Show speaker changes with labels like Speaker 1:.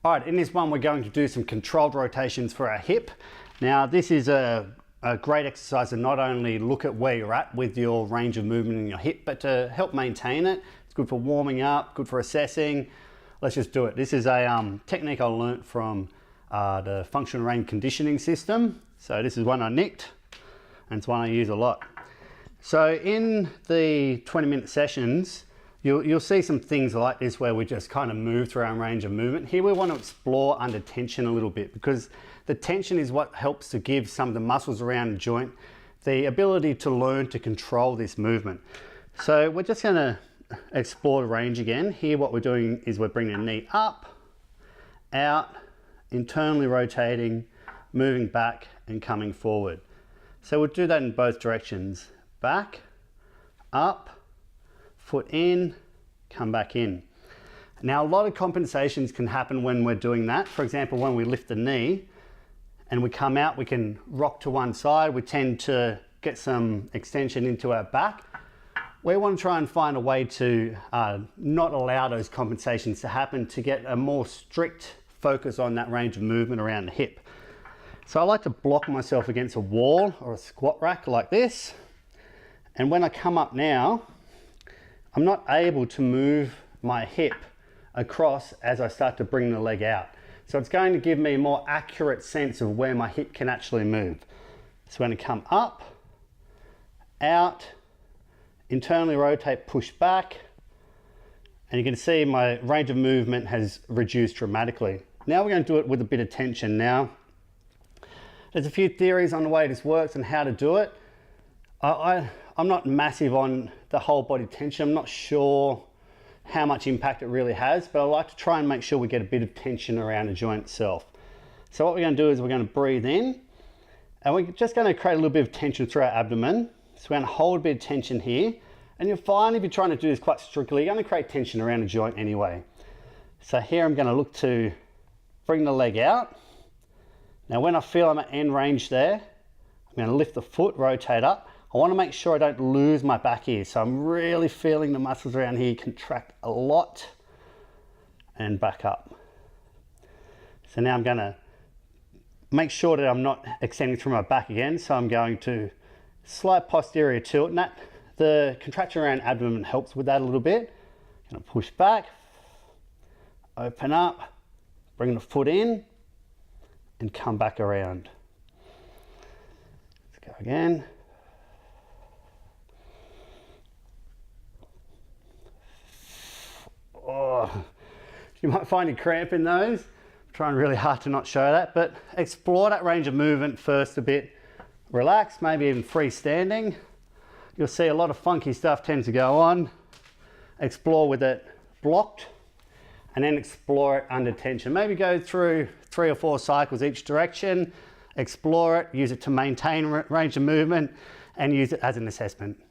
Speaker 1: All right, in this one, we're going to do some controlled rotations for our hip. Now, this is a great exercise to not only look at where you're at with your range of movement in your hip, but to help maintain it. It's good for warming up, good for assessing. Let's just do it. This is a technique I learnt from the functional range conditioning system. So this is one I nicked, and it's one I use a lot. So in the 20-minute sessions, you'll see some things like this where we just kind of move through our range of movement. Here we want to explore under tension a little bit, because the tension is what helps to give some of the muscles around the joint the ability to learn to control this movement. So we're just going to explore the range again. Here what we're doing is we're bringing the knee up, out, internally rotating, moving back and coming forward. So we'll do that in both directions. Back, up, foot in, come back in. Now, a lot of compensations can happen when we're doing that. For example, when we lift the knee and we come out, we can rock to one side. We tend to get some extension into our back. We want to try and find a way to not allow those compensations to happen, to get a more strict focus on that range of movement around the hip. So I like to block myself against a wall or a squat rack like this. And when I come up now, I'm not able to move my hip across as I start to bring the leg out. So it's going to give me a more accurate sense of where my hip can actually move. So I'm going to come up, out, internally rotate, push back, and you can see my range of movement has reduced dramatically. Now we're going to do it with a bit of tension. Now, there's a few theories on the way this works and how to do it. I'm not massive on the whole body tension. I'm not sure how much impact it really has, but I like to try and make sure we get a bit of tension around the joint itself. So what we're going to do is we're going to breathe in, and we're just going to create a little bit of tension through our abdomen. So we're going to hold a bit of tension here, and you'll find if you're trying to do this quite strictly, you're going to create tension around the joint anyway. So here I'm going to look to bring the leg out. Now when I feel I'm at end range there, I'm going to lift the foot, rotate up. I want to make sure I don't lose my back here. So I'm really feeling the muscles around here contract a lot and back up. So now I'm going to make sure that I'm not extending through my back again. So I'm going to slight posterior tilt, and that the contraction around abdomen helps with that a little bit. Going to push back, open up, bring the foot in and come back around. Let's go again. Oh, you might find you cramp in those. I'm trying really hard to not show that, but explore that range of movement first a bit. Relax, maybe even freestanding. You'll see a lot of funky stuff tends to go on. Explore with it blocked, and then explore it under tension. Maybe go through 3 or 4 cycles each direction, explore it, use it to maintain range of movement, and use it as an assessment.